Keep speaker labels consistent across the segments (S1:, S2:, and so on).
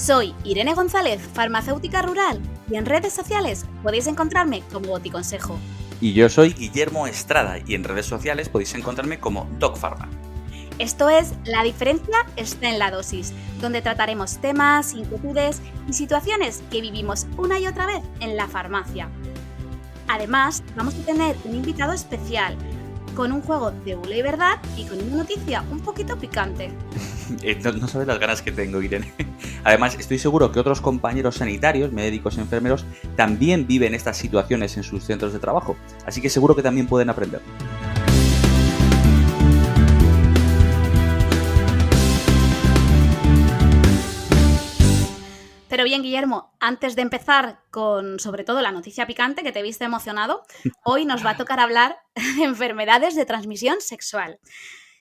S1: Soy Irene González, farmacéutica rural, y en redes sociales podéis encontrarme como Boticonsejo.
S2: Y yo soy Guillermo Estrada y en redes sociales podéis encontrarme como DocPharma.
S1: Esto es La diferencia está en la dosis, donde trataremos temas, inquietudes y situaciones que vivimos una y otra vez en la farmacia. Además, vamos a tener un invitado especial, con un juego de bulo y verdad y con una noticia un poquito picante.
S2: No sabes las ganas que tengo, Irene. Además, estoy seguro que otros compañeros sanitarios, médicos, enfermeros, también viven estas situaciones en sus centros de trabajo. Así que seguro que también pueden aprender.
S1: Pero bien, Guillermo, antes de empezar con, sobre todo, la noticia picante que te viste emocionado, hoy nos va a tocar hablar de enfermedades de transmisión sexual,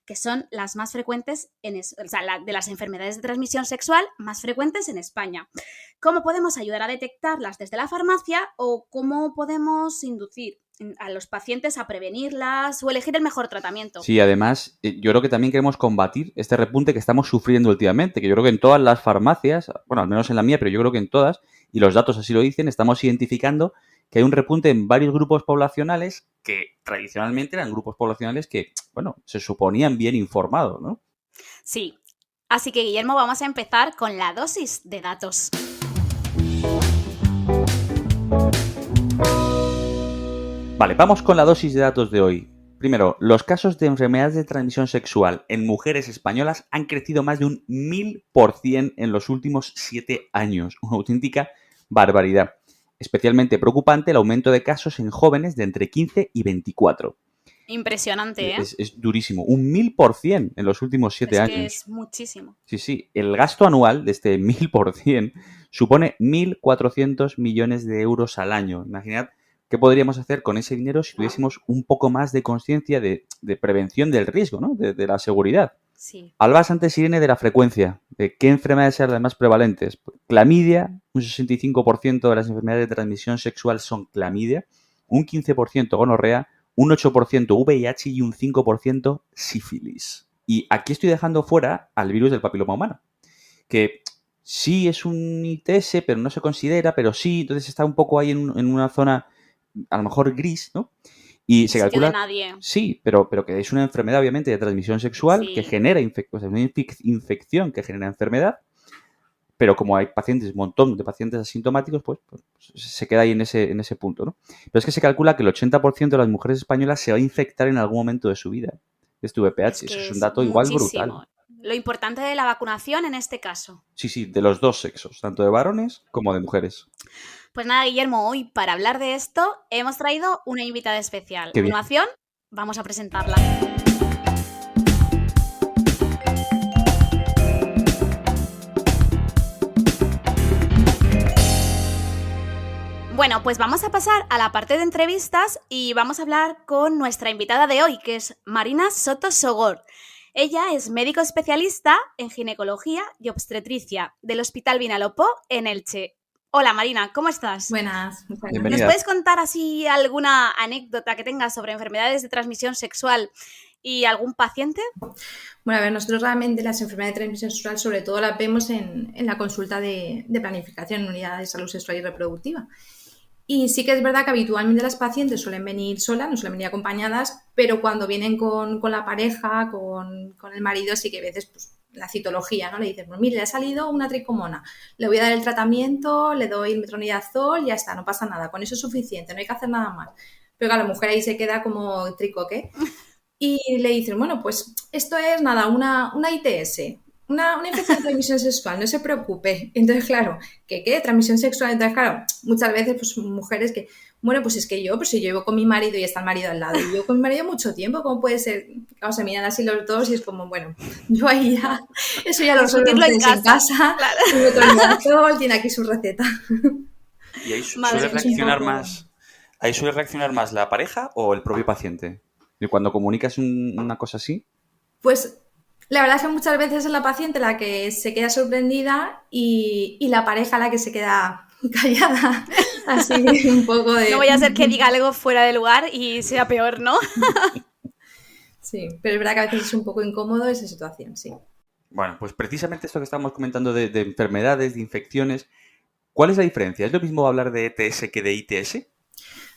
S1: que son las más frecuentes, de las enfermedades de transmisión sexual más frecuentes en España. ¿Cómo podemos ayudar a detectarlas desde la farmacia o cómo podemos inducir a los pacientes a prevenirlas o elegir el mejor tratamiento?
S2: Sí, además, yo creo que también queremos combatir este repunte que estamos sufriendo últimamente, que yo creo que en todas las farmacias, bueno, al menos en la mía, pero yo creo que en todas, y los datos así lo dicen, estamos identificando que hay un repunte en varios grupos poblacionales que tradicionalmente eran grupos poblacionales que, bueno, se suponían bien informados, ¿no?
S1: Sí. Así que, Guillermo, vamos a empezar con la dosis de datos.
S2: Vale, vamos con la dosis de datos de hoy. Primero, los casos de enfermedades de transmisión sexual en mujeres españolas han crecido más de un 1000% en los últimos 7 años. Una auténtica barbaridad. Especialmente preocupante el aumento de casos en jóvenes de entre 15 y 24.
S1: Impresionante, ¿eh?
S2: Es durísimo. Un 1000% en los últimos 7 años.
S1: Que es muchísimo.
S2: Sí. El gasto anual de este 1000% supone 1.400 millones de euros al año. Imaginad qué podríamos hacer con ese dinero si tuviésemos un poco más de conciencia de prevención del riesgo, ¿no? De la seguridad.
S1: Sí.
S2: Hablabas antes, Irene, de la frecuencia, de qué enfermedades eran las más prevalentes. Clamidia, un 65% de las enfermedades de transmisión sexual son clamidia, un 15% gonorrea, un 8% VIH y un 5% sífilis. Y aquí estoy dejando fuera al virus del papiloma humano, que sí es un ITS, pero no se considera, pero sí, entonces está un poco ahí en una zona a lo mejor gris, ¿no? Y se calcula...
S1: de nadie.
S2: Sí, pero que es una enfermedad obviamente de transmisión sexual,
S1: sí,
S2: que genera una infección que genera enfermedad, pero como hay pacientes, un montón de pacientes asintomáticos, pues se queda ahí en ese punto, ¿no? Pero es que se calcula que el 80% de las mujeres españolas se va a infectar en algún momento de su vida de este VPH. Eso es un dato igual brutal.
S1: Lo importante de la vacunación en este caso.
S2: Sí, de los dos sexos, tanto de varones como de mujeres.
S1: Pues nada, Guillermo, hoy para hablar de esto hemos traído una invitada especial. A continuación, vamos a presentarla. Bueno, pues vamos a pasar a la parte de entrevistas y vamos a hablar con nuestra invitada de hoy, que es Marina Soto Sogor. Ella es médico especialista en ginecología y obstetricia del Hospital Vinalopó en Elche. Hola Marina, ¿cómo estás?
S3: Buenas.
S2: Bienvenida.
S1: ¿Nos puedes contar así alguna anécdota que tengas sobre enfermedades de transmisión sexual y algún paciente?
S3: Bueno, a ver, nosotros realmente las enfermedades de transmisión sexual sobre todo las vemos en la consulta de planificación en unidad de salud sexual y reproductiva. Y sí que es verdad que habitualmente las pacientes suelen venir solas, no suelen venir acompañadas, pero cuando vienen con la pareja, con el marido, sí que a veces pues, la citología, ¿no? Le dices, pues mire, le ha salido una tricomona, le voy a dar el tratamiento, le doy metronidazol, ya está, no pasa nada, con eso es suficiente, no hay que hacer nada más. Pero claro, la mujer ahí se queda como tricoque y le dicen, bueno, pues esto es nada, una ITS, una infección de transmisión sexual, no se preocupe. Entonces, claro, ¿qué? Transmisión sexual. Entonces, claro, muchas veces, pues mujeres que, bueno, pues es que pues si yo vivo con mi marido y está el marido al lado, y yo con mi marido mucho tiempo, ¿cómo puede ser? Claro, se miran así los dos y es como, bueno, yo ahí ya, eso ya lo resuelvo en casa, claro. Tiene aquí su receta.
S2: ¿Y ahí suele reaccionar más la pareja o el propio paciente? ¿Y cuando comunicas una cosa así?
S3: Pues la verdad es que muchas veces es la paciente la que se queda sorprendida y la pareja la que se queda callada. Así un poco de...
S1: No voy a hacer que diga algo fuera de lugar y sea peor, ¿no?
S3: Sí, pero es verdad que a veces es un poco incómodo esa situación, sí.
S2: Bueno, pues precisamente esto que estábamos comentando de enfermedades, de infecciones, ¿cuál es la diferencia? ¿Es lo mismo hablar de ETS que de ITS?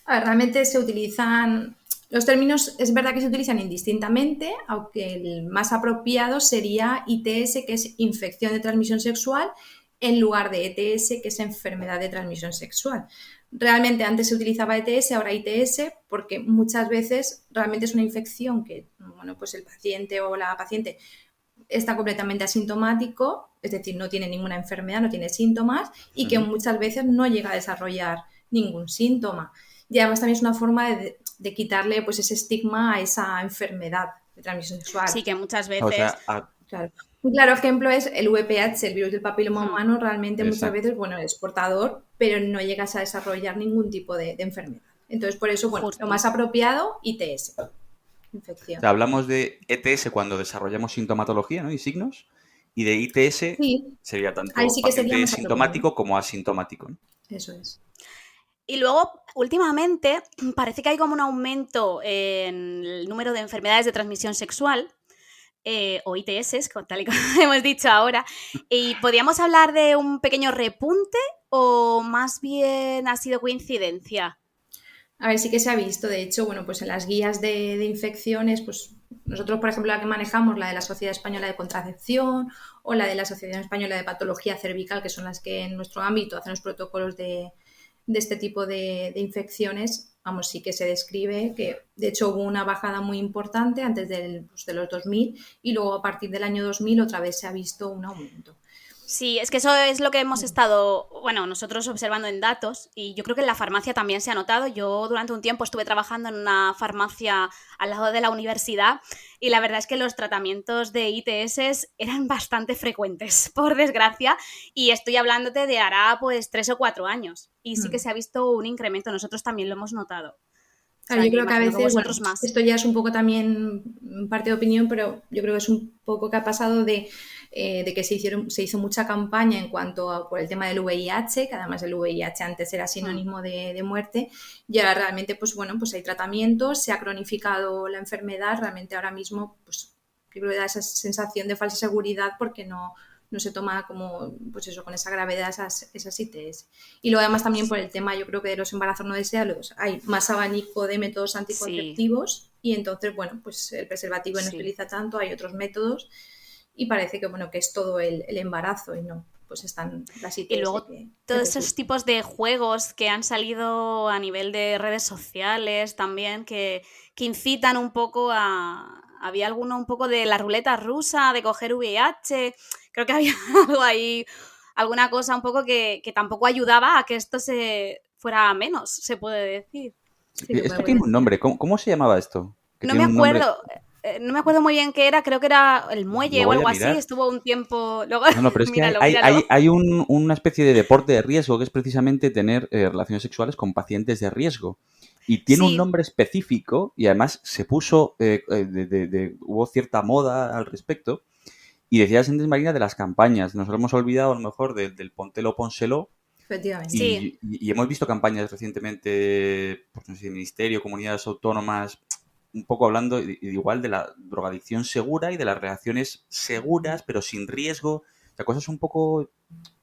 S3: A ver, realmente se utilizan, los términos es verdad que se utilizan indistintamente, aunque el más apropiado sería ITS, que es infección de transmisión sexual, en lugar de ETS, que es enfermedad de transmisión sexual. Realmente antes se utilizaba ETS, ahora ITS, porque muchas veces realmente es una infección que, bueno, pues el paciente o la paciente está completamente asintomático, es decir, no tiene ninguna enfermedad, no tiene síntomas y que muchas veces no llega a desarrollar ningún síntoma. Y además también es una forma de quitarle pues ese estigma a esa enfermedad de transmisión sexual.
S1: Sí, que muchas
S2: O
S1: veces...
S2: sea,
S3: Claro. Un claro ejemplo es el VPH, el virus del papiloma humano, realmente muchas
S2: exacto.
S3: veces, bueno, es portador, pero no llegas a desarrollar ningún tipo de enfermedad. Entonces, por eso, bueno, lo
S1: Justi.
S3: más apropiado, ITS,
S2: O
S3: infección.
S2: sea, hablamos de ETS cuando desarrollamos sintomatología, ¿no? Y signos, y de ITS
S3: Sí,
S2: sería
S3: ahí
S2: tanto
S3: sí que sería
S2: paciente
S3: más apropiado.
S2: sintomático como asintomático, ¿no?
S3: Eso es.
S1: Y luego, últimamente, parece que hay como un aumento en el número de enfermedades de transmisión sexual, o ITS, tal y como hemos dicho ahora. ¿Y podríamos hablar de un pequeño repunte o más bien ha sido coincidencia?
S3: A ver, sí que se ha visto, de hecho, bueno, pues en las guías de infecciones, pues nosotros, por ejemplo, la que manejamos, la de la Sociedad Española de Contracepción o la de la Asociación Española de Patología Cervical, que son las que en nuestro ámbito hacen los protocolos de este tipo de infecciones, vamos, sí que se describe que de hecho hubo una bajada muy importante antes de los 2000 y luego a partir del año 2000 otra vez se ha visto un aumento.
S1: Sí, es que eso es lo que hemos estado, bueno, nosotros observando en datos y yo creo que en la farmacia también se ha notado. Yo durante un tiempo estuve trabajando en una farmacia al lado de la universidad y la verdad es que los tratamientos de ITS eran bastante frecuentes, por desgracia, y estoy hablándote de hará pues 3 o 4 años y sí que se ha visto un incremento, nosotros también lo hemos notado. O
S3: Claro,
S1: sea,
S3: yo
S1: que
S3: creo que a
S1: imagino que
S3: veces, bueno,
S1: vosotros más.
S3: esto ya es un poco también parte de opinión, pero yo creo que es un poco que ha pasado de que se hizo mucha campaña en cuanto a por el tema del VIH, que además el VIH antes era sinónimo de muerte, y ahora realmente, pues bueno, pues hay tratamientos, se ha cronificado la enfermedad, realmente ahora mismo, pues yo creo que da esa sensación de falsa seguridad porque no se toma como, pues eso, con esa gravedad esas ITS. Y luego además también por el tema, yo creo que de los embarazos no deseados, hay más abanico de métodos
S1: Sí,
S3: anticonceptivos y entonces, bueno, pues el preservativo no se
S1: sí.
S3: utiliza tanto, hay otros métodos y parece que, bueno, que es todo el embarazo y no, pues están las
S1: Y
S3: ITS
S1: luego
S3: que
S1: todos
S3: te
S1: esos
S3: surgen.
S1: tipos de juegos que han salido a nivel de redes sociales también, que incitan un poco a... Había alguno un poco de la ruleta rusa, de coger VIH. Creo que había algo ahí, alguna cosa un poco que tampoco ayudaba a que esto se fuera menos, se puede decir.
S3: Sí, se puede
S2: Esto tiene un
S3: potenciar.
S2: nombre. ¿Cómo se llamaba esto? Que
S1: No
S2: tiene
S1: me
S2: un nombre.
S1: acuerdo, no me acuerdo muy bien qué era, creo que era el
S2: Lo
S1: muelle o
S2: voy a
S1: algo así,
S2: mirar.
S1: estuvo un tiempo... Luego,
S2: No, pero es que
S1: míralo, míralo.
S2: hay una especie de deporte de riesgo que es precisamente tener relaciones sexuales con pacientes de riesgo. Y tiene un
S1: Sí,
S2: nombre específico y además se puso, hubo cierta moda al respecto. Y decías antes, Marina, de las campañas. Nos lo hemos olvidado a lo mejor del Póntelo, Pónselo.
S3: Efectivamente.
S1: sí.
S2: Y hemos visto campañas recientemente, pues no sé, Ministerio, comunidades autónomas, un poco hablando igual de la drogadicción segura y de las relaciones seguras, pero sin riesgo. O sea, cosas un poco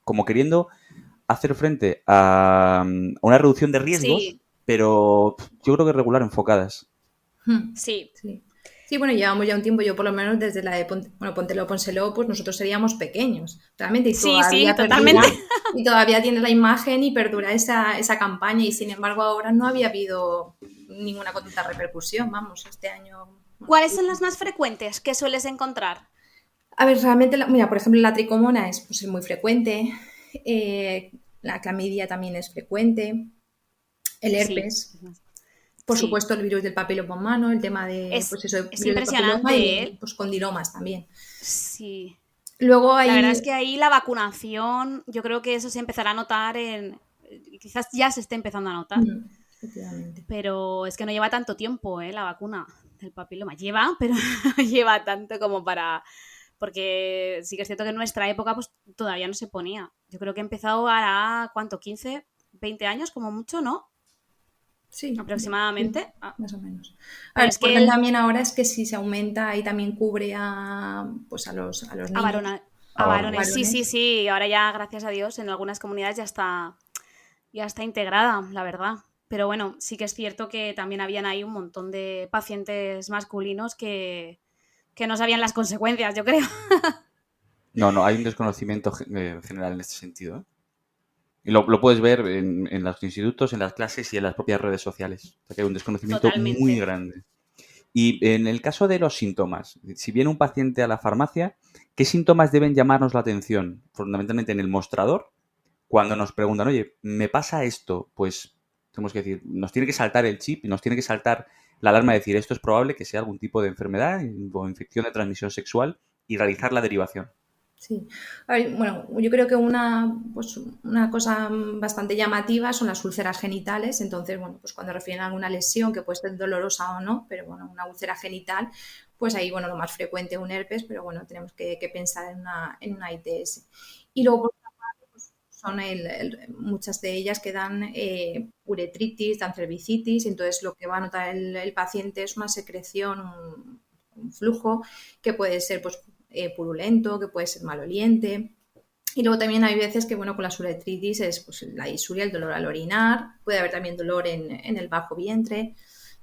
S2: como queriendo hacer frente a una reducción de riesgos,
S1: Sí,
S2: pero yo creo que regular enfocadas.
S1: sí,
S3: Sí. Sí, bueno, llevamos ya un tiempo, yo por lo menos desde la de bueno, Póntelo, Pónselo, pues nosotros seríamos pequeños, realmente, y
S1: sí, sí,
S3: todavía perdura,
S1: totalmente.
S3: y todavía tiene la imagen y perdura esa campaña, y sin embargo ahora no había habido ninguna tanta repercusión, vamos, este año. Bueno,
S1: ¿Cuáles son las más frecuentes que sueles encontrar?
S3: a ver, realmente, mira, por ejemplo, la tricomona es, pues, es muy frecuente, la clamidia también es frecuente, el
S1: Sí,
S3: herpes, por
S1: sí.
S3: supuesto el virus del papiloma humano, el tema de,
S1: Es,
S3: pues eso,
S1: es
S3: virus del papiloma
S1: impresionante,
S3: y
S1: ¿eh?
S3: pues condilomas también.
S1: Sí.
S3: Luego
S1: La verdad es
S3: hay,
S1: que ahí la vacunación, yo creo que eso se empezará a notar en... Quizás ya se esté empezando a notar,
S3: efectivamente.
S1: pero es que no lleva tanto tiempo, ¿eh? La vacuna del papiloma. Lleva, pero no lleva tanto como para... Porque sí que es cierto que en nuestra época pues todavía no se ponía. Yo creo que ha empezado hará, ¿cuánto? ¿15, 20 años como mucho, no?
S3: Sí,
S1: aproximadamente.
S3: sí, más o menos. A
S1: Pero
S3: ver,
S1: es que
S3: importante también ahora es que si se aumenta, ahí también cubre pues a los
S1: a,
S3: niños,
S1: a
S2: Ahora,
S1: varones, sí, sí,
S3: varones.
S1: sí. Ahora ya, gracias a Dios, en algunas comunidades ya está integrada, la verdad. Pero bueno, sí que es cierto que también habían ahí un montón de pacientes masculinos que no sabían las consecuencias, yo creo.
S2: no, hay un desconocimiento general en este sentido, ¿eh? Y lo puedes ver en los institutos, en las clases y en las propias redes sociales. O sea, que hay un desconocimiento muy
S1: Totalmente.
S2: grande. Y en el caso de los síntomas, si viene un paciente a la farmacia, ¿qué síntomas deben llamarnos la atención? Fundamentalmente en el mostrador, cuando nos preguntan, oye, ¿me pasa esto? Pues tenemos que decir, nos tiene que saltar el chip y nos tiene que saltar la alarma de decir, esto es probable que sea algún tipo de enfermedad o infección de transmisión sexual y realizar la derivación.
S3: Sí. A ver, bueno, yo creo que pues una cosa bastante llamativa son las úlceras genitales. Entonces, bueno, pues cuando refieren a alguna lesión que puede ser dolorosa o no, pero bueno, una úlcera genital, pues ahí, bueno, lo más frecuente un herpes, pero bueno, tenemos que pensar en una ITS. Y luego, por otra parte, pues, son muchas de ellas que dan uretritis, dan cervicitis, entonces lo que va a notar el paciente es una secreción, un flujo que puede ser pues purulento, que puede ser maloliente. Y luego también hay veces que, bueno, con la uretritis es pues, la disuria, el dolor al orinar, puede haber también dolor en el bajo vientre,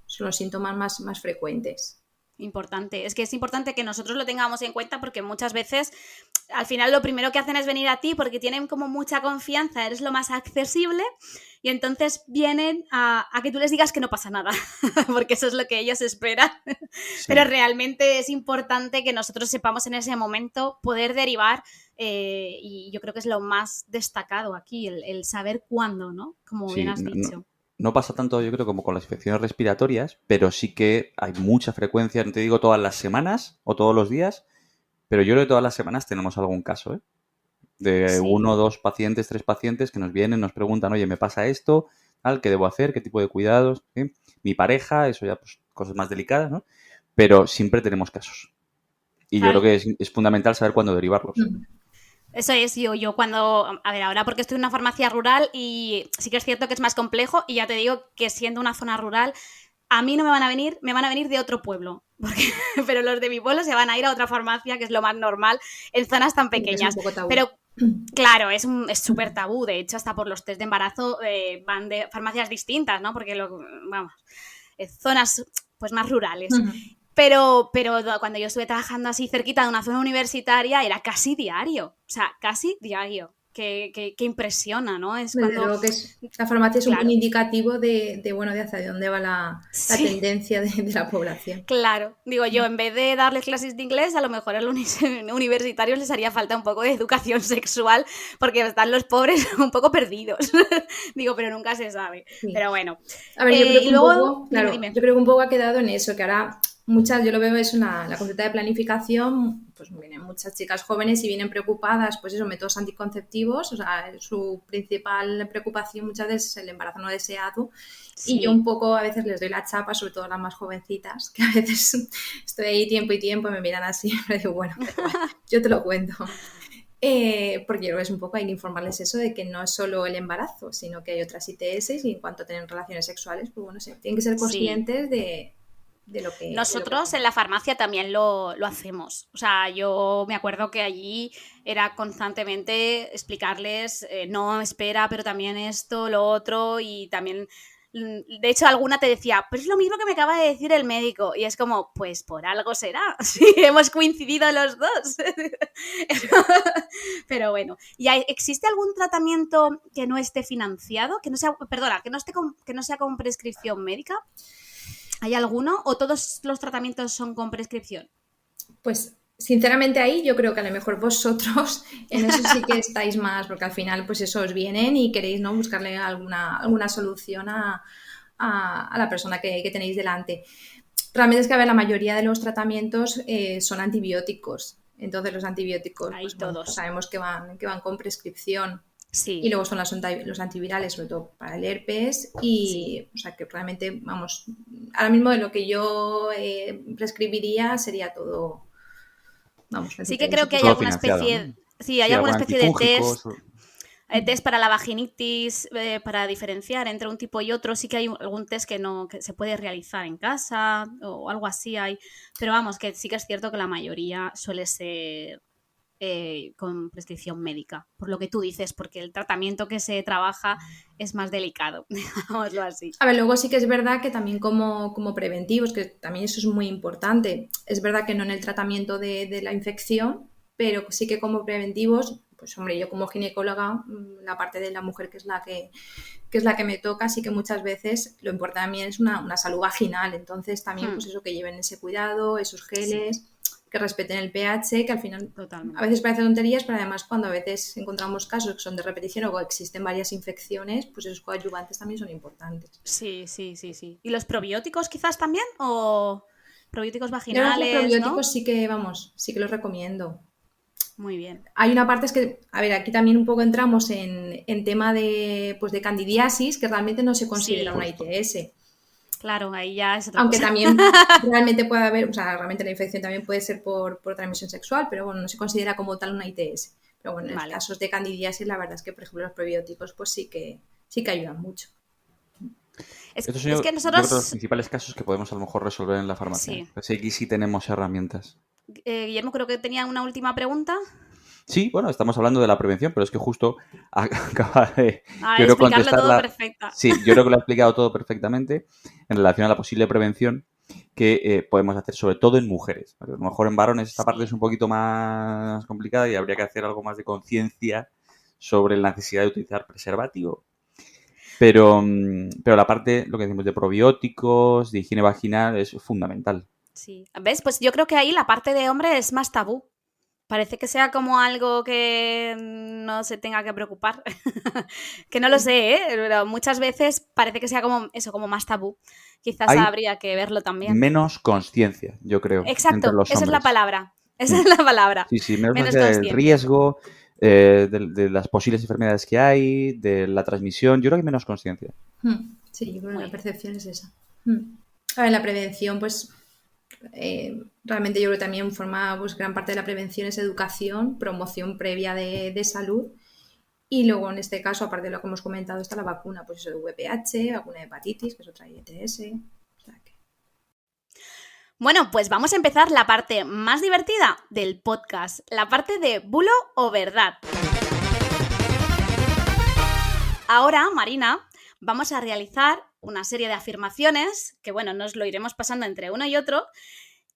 S3: son los síntomas más frecuentes.
S1: Importante. Es que es importante que nosotros lo tengamos en cuenta porque muchas veces al final lo primero que hacen es venir a ti porque tienen como mucha confianza, eres lo más accesible y entonces vienen a que tú les digas que no pasa nada, porque eso es lo que ellos esperan.
S2: Sí.
S1: Pero realmente es importante que nosotros sepamos en ese momento poder derivar y yo creo que es lo más destacado aquí, el saber cuándo, ¿no? Como bien
S2: Sí,
S1: has dicho.
S2: no pasa tanto, yo creo, como con las infecciones respiratorias, pero sí que hay mucha frecuencia, no te digo todas las semanas o todos los días, pero yo creo que todas las semanas tenemos algún caso, ¿eh? De
S1: Sí.
S2: 1, 2 pacientes, 3 pacientes que nos vienen, nos preguntan, oye, me pasa esto, tal, ¿qué debo hacer? ¿Qué tipo de cuidados? ¿Sí? Mi pareja, eso ya, pues, cosas más delicadas, ¿no? Pero siempre tenemos casos. Y yo creo
S1: Claro.
S2: que es fundamental saber cuándo derivarlos.
S1: Eso es, yo cuando, a ver, ahora porque estoy en una farmacia rural y sí que es cierto que es más complejo y ya te digo que siendo una zona rural, a mí no me van a venir de otro pueblo, porque, pero los de mi pueblo se van a ir a otra farmacia, que es lo más normal en zonas tan
S3: Sí, que es un
S1: pequeñas.
S3: poco tabú.
S1: Pero claro, es súper tabú, de hecho hasta por los test de embarazo van de farmacias distintas, ¿no? Porque, vamos, zonas pues más rurales. Pero cuando yo estuve trabajando así cerquita de una zona universitaria era casi diario, o sea, casi diario, que impresiona, ¿no? Es
S3: Desde
S1: cuando,
S3: luego que la farmacia es un buen
S1: claro,
S3: indicativo de hacia dónde va la
S1: sí,
S3: tendencia de la población.
S1: claro. Digo yo, en vez de darles clases de inglés, a lo mejor a los universitarios les haría falta un poco de educación sexual porque están los pobres un poco perdidos. Digo, pero nunca se sabe.
S3: Sí.
S1: Pero bueno.
S3: A ver, yo creo que
S1: Y
S3: un
S1: luego,
S3: poco,
S1: dime,
S3: claro,
S1: dime.
S3: yo creo que un poco ha quedado en eso, que ahora yo lo veo eso en la consulta de planificación, pues vienen muchas chicas jóvenes y vienen preocupadas, pues eso, métodos anticonceptivos, o sea, su principal preocupación muchas veces es el embarazo no deseado.
S1: Sí.
S3: Y yo un poco a veces les doy la chapa, sobre todo a las más jovencitas, que a veces estoy ahí tiempo y tiempo y me miran así, y digo, bueno, yo te lo cuento. Porque yo creo que es un poco, hay que informarles eso de que no es solo el embarazo, sino que hay otras ITS y en cuanto a tener relaciones sexuales, pues bueno, tienen que ser conscientes de lo que...
S1: Nosotros en la farmacia también lo hacemos. O sea, yo me acuerdo que allí era constantemente explicarles, no, espera, pero también esto, lo otro, y también... De hecho, alguna te decía, pues es lo mismo que me acaba de decir el médico. Y es como, pues por algo será. Sí, hemos coincidido los dos. Pero bueno, ¿y existe algún tratamiento que no esté financiado? Que no sea, perdona, que no sea con prescripción médica. ¿Hay alguno o todos los tratamientos son con prescripción?
S3: Pues sinceramente ahí yo creo que a lo mejor vosotros en eso sí que estáis más, porque al final pues eso os vienen y queréis, ¿no?, buscarle alguna solución a la persona que tenéis delante. Realmente es que, a ver, la mayoría de los tratamientos son antibióticos. Entonces los antibióticos,
S1: Ahí
S3: pues bueno,
S1: todos.
S3: sabemos que van con prescripción.
S1: Sí.
S3: Y luego son los antivirales, sobre todo para el herpes. Y, o sea, que realmente, vamos, ahora mismo de lo que yo prescribiría sería todo, vamos,
S1: Sí que creo que hay
S2: todo
S1: alguna
S2: financiado,
S1: especie,
S2: ¿no?
S1: sí, hay
S2: Sí,
S1: alguna
S2: algún
S1: especie de
S2: antifúngico.
S1: test. Test para la vaginitis, para diferenciar entre un tipo y otro, sí que hay algún test que se puede realizar en casa o algo así hay, pero vamos, que sí que es cierto que la mayoría suele ser con prescripción médica, por lo que tú dices, porque el tratamiento que se trabaja es más delicado, digámoslo así.
S3: A ver, luego sí que es verdad que también como preventivos, que también eso es muy importante, es verdad que no en el tratamiento de la infección, pero sí que como preventivos, pues hombre, yo como ginecóloga, la parte de la mujer que es la que me toca, sí que muchas veces lo importante también es una salud vaginal, entonces también pues eso, que lleven ese cuidado, esos geles, sí, que respeten el pH, que al final
S1: Totalmente.
S3: a veces parece tonterías, pero además cuando a veces encontramos casos que son de repetición o existen varias infecciones, pues esos coadyuvantes también son importantes.
S1: Sí. ¿Y los probióticos quizás también? ¿O probióticos vaginales,
S3: los probióticos,
S1: ¿no?
S3: sí que los recomiendo.
S1: Muy bien.
S3: Hay una parte, es que, a ver, aquí también un poco entramos en tema de candidiasis, que realmente no se considera una ITS.
S1: Claro, ahí ya es otra
S3: Aunque
S1: cosa.
S3: también realmente puede haber, o sea, realmente la infección también puede ser por transmisión sexual, pero bueno, no se considera como tal una ITS. Pero bueno, en casos de candidiasis, la verdad es que, por ejemplo, los probióticos, pues sí que ayudan mucho.
S2: Estos son,
S1: que nosotros...
S2: yo creo que los principales casos que podemos a lo mejor resolver en la farmacia.
S1: Sí.
S2: Pues aquí sí tenemos herramientas.
S1: Guillermo, creo que tenía una última pregunta.
S2: Sí, bueno, estamos hablando de la prevención, pero es que justo acaba de
S1: explicarlo todo perfecto.
S2: Sí, yo creo que lo ha explicado todo perfectamente en relación a la posible prevención que podemos hacer, sobre todo en mujeres. A lo mejor en varones esta parte es un poquito más complicada y habría que hacer algo más de conciencia sobre la necesidad de utilizar preservativo. Pero la parte, lo que decimos de probióticos, de higiene vaginal, es fundamental.
S1: Sí. ¿Ves? Pues yo creo que ahí la parte de hombre es más tabú. Parece que sea como algo que no se tenga que preocupar. Que no lo sé, pero muchas veces parece que sea como eso, como más tabú. Quizás habría que verlo también.
S2: Menos conciencia, yo creo.
S1: Exacto,
S2: entre los
S1: esa
S2: hombres.
S1: Es la palabra. Esa es la palabra.
S2: Sí, menos conciencia del riesgo, de las posibles enfermedades que hay, de la transmisión. Yo creo que menos conciencia.
S3: Sí, yo creo que la percepción es esa. A ver, la prevención, pues realmente yo creo que también forma, pues gran parte de la prevención es educación, promoción previa de salud, y luego en este caso, aparte de lo que hemos comentado, está la vacuna, pues eso de VPH, vacuna de hepatitis, que es otra ITS. O sea que...
S1: Bueno, pues vamos a empezar la parte más divertida del podcast, la parte de bulo o verdad. Ahora, Marina, vamos a realizar una serie de afirmaciones que, bueno, nos lo iremos pasando entre uno y otro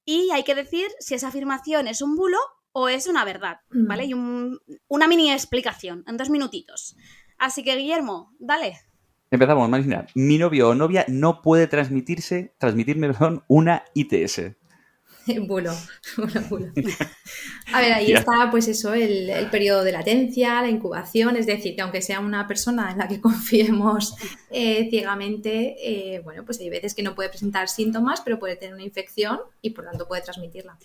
S1: y hay que decir si esa afirmación es un bulo o es una verdad, ¿vale? Y una mini explicación en 2 minutitos. Así que, Guillermo, dale.
S2: Empezamos, Marina. Mi novio o novia no puede transmitirme una ITS.
S3: Bulo. A ver, ahí está pues eso, el periodo de latencia, la incubación, es decir, que aunque sea una persona en la que confiemos ciegamente, bueno, pues hay veces que no puede presentar síntomas, pero puede tener una infección y por tanto puede transmitirla.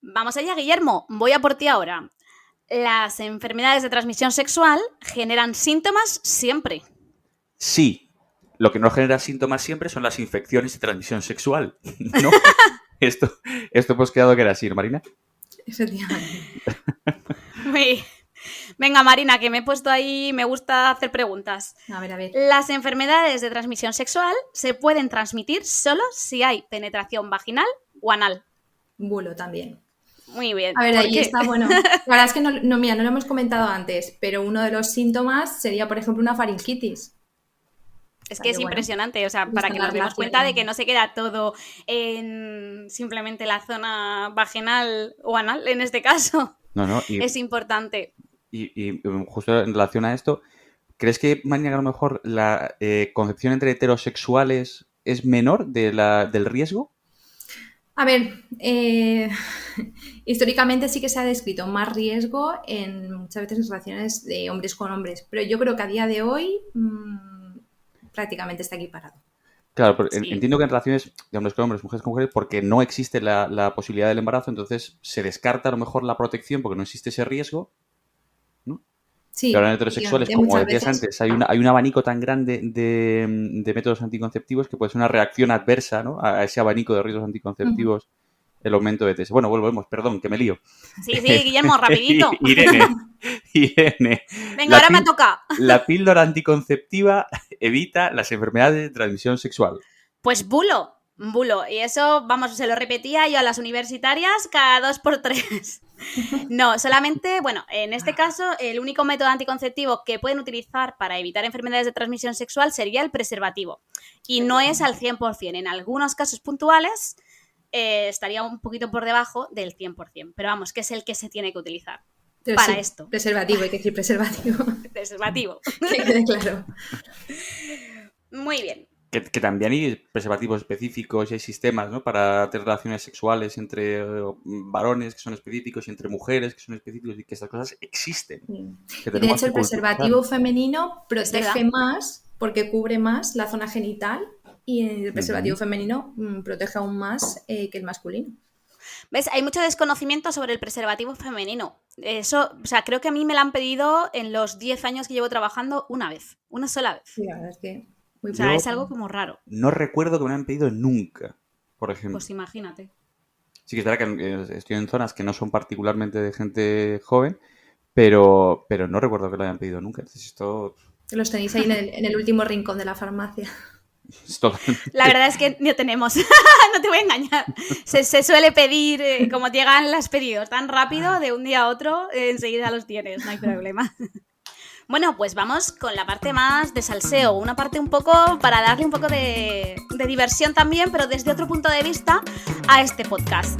S1: Vamos allá, Guillermo, voy a por ti ahora. ¿Las enfermedades de transmisión sexual generan síntomas siempre?
S2: Sí. Lo que no genera síntomas siempre son las infecciones de transmisión sexual, ¿no? Esto pues quedado que era así, ¿no, Marina?
S3: Efectivamente.
S1: Venga, Marina, que me he puesto ahí, me gusta hacer preguntas.
S3: A ver.
S1: Las enfermedades de transmisión sexual se pueden transmitir solo si hay penetración vaginal o anal.
S3: Bulo también.
S1: Muy bien.
S3: A ver, ahí está, bueno. La verdad es que no lo hemos comentado antes, pero uno de los síntomas sería, por ejemplo, una faringitis.
S1: Es que es impresionante, o sea, para que nos demos cuenta de que no se queda todo en simplemente la zona vaginal o anal, en este caso.
S2: No.
S1: Es importante.
S2: Y justo en relación a esto, ¿crees que, Marina, a lo mejor la concepción entre heterosexuales es menor del riesgo?
S3: A ver, históricamente sí que se ha descrito más riesgo muchas veces en relaciones de hombres con hombres, pero yo creo que a día de hoy prácticamente está equiparado.
S2: Claro, pero entiendo que en relaciones de hombres con hombres, mujeres con mujeres, porque no existe la posibilidad del embarazo, entonces se descarta a lo mejor la protección porque no existe ese riesgo, ¿no?
S3: Sí.
S2: Pero en heterosexuales, como decías antes, hay un abanico tan grande de métodos anticonceptivos que puede ser una reacción adversa, ¿no?, a ese abanico de riesgos anticonceptivos el aumento de TS. Bueno, volvemos, perdón, que me lío.
S1: Sí, Guillermo, rapidito.
S2: Irene.
S1: Venga, ahora me toca.
S2: La píldora anticonceptiva evita las enfermedades de transmisión sexual.
S1: Pues bulo. Y eso, vamos, se lo repetía yo a las universitarias cada 2x3. No, solamente, bueno, en este caso, el único método anticonceptivo que pueden utilizar para evitar enfermedades de transmisión sexual sería el preservativo. Y no es al 100%. En algunos casos puntuales estaría un poquito por debajo del 100%. Pero vamos, que es el que se tiene que utilizar para esto.
S3: Preservativo, hay que decir preservativo.
S1: Preservativo.
S3: Que quede claro.
S1: Muy bien.
S2: Que también hay preservativos específicos y hay sistemas, ¿no? Para tener relaciones sexuales entre varones que son específicos y entre mujeres que son específicos y que estas cosas existen.
S3: Sí. De hecho, el preservativo femenino protege más porque cubre más la zona genital y el preservativo femenino protege aún más que el masculino.
S1: ¿Ves? Hay mucho desconocimiento sobre el preservativo femenino. Eso, o sea, creo que a mí me lo han pedido en los 10 años que llevo trabajando una sola vez.
S3: Sí, la verdad es que...
S1: O sea, es algo como raro.
S2: No recuerdo que me lo han pedido nunca, por ejemplo.
S1: Pues imagínate.
S2: Sí que es verdad que estoy en zonas que no son particularmente de gente joven, pero no recuerdo que lo hayan pedido nunca. Entonces esto...
S3: Los tenéis ahí en el último rincón de la farmacia.
S1: La verdad es que no tenemos, no te voy a engañar. Se suele pedir, como llegan los pedidos tan rápido, de un día a otro, enseguida los tienes, no hay problema. Bueno, pues vamos con la parte más de salseo, una parte un poco para darle un poco de diversión también, pero desde otro punto de vista a este podcast.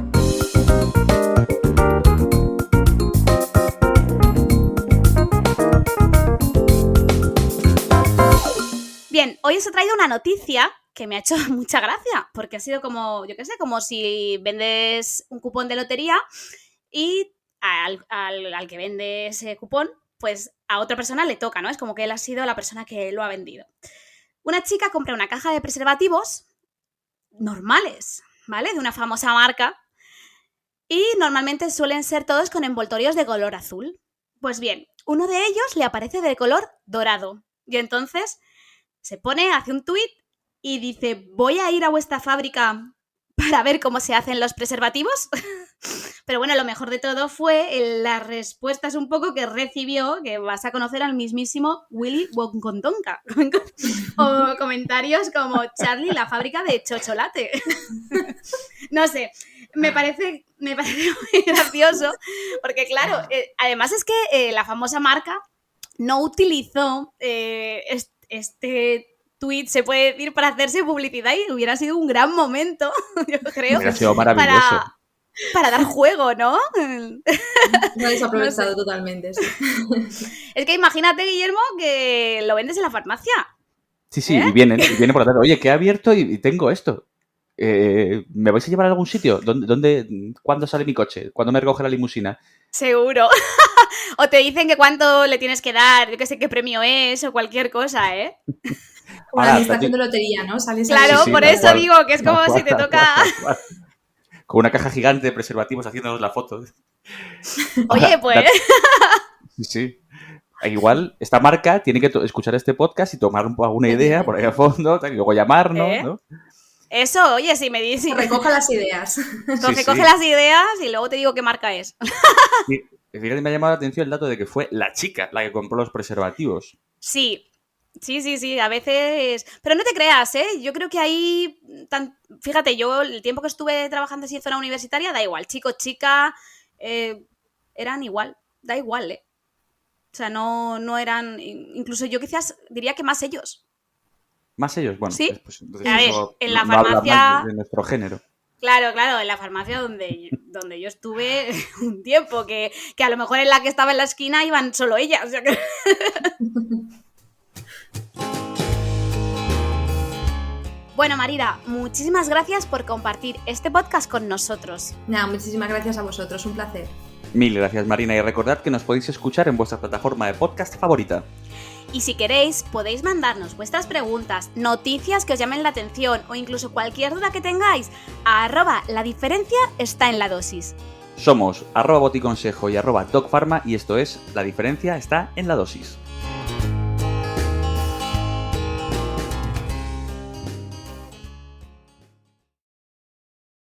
S1: Bien, hoy os he traído una noticia que me ha hecho mucha gracia, porque ha sido como, yo qué sé, como si vendes un cupón de lotería y al que vende ese cupón, pues a otra persona le toca, ¿no? Es como que él ha sido la persona que lo ha vendido. Una chica compra una caja de preservativos normales, ¿vale? De una famosa marca y normalmente suelen ser todos con envoltorios de color azul. Pues bien, uno de ellos le aparece de color dorado y entonces se pone, hace un tuit y dice: voy a ir a vuestra fábrica para ver cómo se hacen los preservativos. Pero bueno, lo mejor de todo fue las respuestas un poco que recibió, que vas a conocer al mismísimo Willy Wonka. O comentarios como: Charlie, la fábrica de chocolate. No sé, me parece muy gracioso, porque claro, además es que la famosa marca no utilizó este tweet, se puede decir, para hacerse publicidad, y hubiera sido un gran momento, yo creo.
S2: Hubiera sido maravilloso.
S1: Para dar juego, ¿no?
S3: Lo ha desaprovechado totalmente, sí.
S1: Es que imagínate, Guillermo, que lo vendes en la farmacia.
S2: Sí, y viene por la tarde. Oye, que he abierto y tengo esto. ¿Me vais a llevar a algún sitio? ¿Cuándo sale mi coche? ¿Cuándo me recoge la limusina?
S1: Seguro. O te dicen que cuánto le tienes que dar, yo qué sé qué premio es o cualquier cosa, ¿eh?
S3: Como la administración de lotería, ¿no?
S1: Claro, por eso digo que es como si te toca...
S2: Con una caja gigante de preservativos haciéndonos la foto.
S1: Oye, pues...
S2: Sí. Igual, esta marca tiene que escuchar este podcast y tomar alguna idea por ahí al fondo, y luego llamarnos, ¿no?
S1: Eso, oye, si me dices...
S3: Recoja las ideas.
S1: Recoge las ideas y luego te digo qué marca es.
S2: Sí, fíjate, me ha llamado la atención el dato de que fue la chica la que compró los preservativos.
S1: Sí, a veces... Pero no te creas, ¿eh? Yo creo que ahí... Fíjate, yo el tiempo que estuve trabajando así en zona universitaria, da igual. Chico, chica, eran igual. Da igual, ¿eh? O sea, no eran... Incluso yo quizás diría que más ellos.
S2: ¿Más ellos? Bueno,
S1: ¿sí?
S2: Pues entonces
S1: a ver,
S2: eso
S1: en la
S2: no habla
S1: farmacia...
S2: más de nuestro género.
S1: Claro, en la farmacia donde yo estuve un tiempo, que a lo mejor en la que estaba en la esquina iban solo ellas. O sea que... Bueno, Marida, muchísimas gracias por compartir este podcast con nosotros.
S3: Nada, muchísimas gracias a vosotros, un placer.
S2: Mil gracias, Marina, y recordad que nos podéis escuchar en vuestra plataforma de podcast favorita.
S1: Y si queréis, podéis mandarnos vuestras preguntas, noticias que os llamen la atención o incluso cualquier duda que tengáis a @la diferencia está en la dosis.
S2: Somos @boticonsejo y @docfarma y esto es La diferencia está en la dosis.